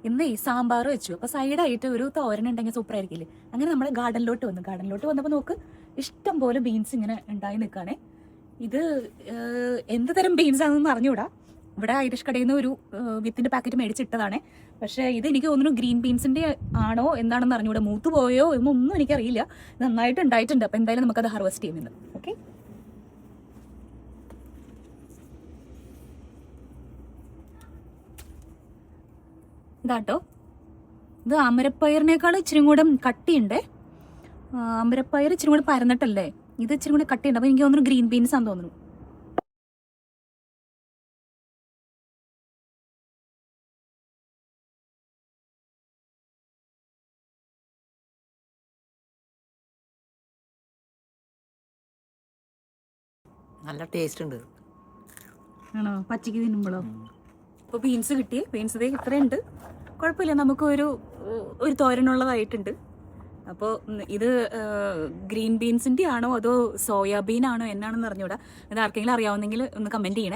ഇന്ന് സാമ്പാർ വെച്ചു. അപ്പോൾ സൈഡായിട്ട് ഒരു തോരൻ ഉണ്ടെങ്കിൽ സൂപ്പർ ആയിരിക്കില്ലേ. അങ്ങനെ നമ്മൾ ഗാർഡനിലോട്ട് വന്നപ്പോൾ നോക്ക് ഇഷ്ടം പോലെ ബീൻസ് ഇങ്ങനെ ഉണ്ടായി നിൽക്കുകയാണേ. ഇത് എന്ത് തരം ബീൻസ് ആണെന്ന് അറിഞ്ഞുകൂടാ. ഇവിടെ ഐറിഷ് കടയിൽ നിന്ന് ഒരു വിത്തിൻ്റെ പാക്കറ്റ് മേടിച്ചിട്ടതാണേ. പക്ഷേ ഇത് എനിക്ക് തോന്നുന്നു ഗ്രീൻ ബീൻസിൻ്റെ ആണോ എന്താണെന്ന് അറിഞ്ഞുകൂടാ. മൂത്ത് പോയോ എന്നൊന്നും എനിക്കറിയില്ല. നന്നായിട്ട് ഉണ്ടായിട്ടുണ്ട്. അപ്പോൾ എന്തായാലും നമുക്കത് ഹാർവെസ്റ്റ് ചെയ്യുമെന്ന്. ഓക്കെ, ഇതാട്ടോ. ഇത് അമരപ്പയറിനേക്കാൾ ഇച്ചിരി കൂടെ കട്ടിയുണ്ട്. അമരപ്പയർ ഇച്ചിരി കൂടെ പരന്നിട്ടല്ലേ, ഇത് ഇച്ചിരി കൂടെ കട്ടിയുണ്ട്. അപ്പോൾ എനിക്ക് തോന്നുന്നു ഗ്രീൻ ബീൻസ് ആണെന്ന് തോന്നുന്നു. നല്ല ടേസ്റ്റ് ഉണ്ട്. ആണോ? പച്ചക്ക് തിന്നുമ്പോഴോ? അപ്പോൾ ബീൻസ് കിട്ടി. ബീൻസ് ഇതേ ഇത്രയുണ്ട്, കുഴപ്പമില്ല. നമുക്ക് ഒരു തോരനുള്ളതായിട്ടുണ്ട്. അപ്പോൾ ഇത് ഗ്രീൻ ബീൻസിൻ്റെ ആണോ അതോ സോയാബീൻ ആണോ എന്നാണെന്ന് അറിഞ്ഞൂടാ. ഇത് ആർക്കെങ്കിലും അറിയാവുന്നെങ്കിൽ ഒന്ന് കമൻറ്റ് ചെയ്യണേ.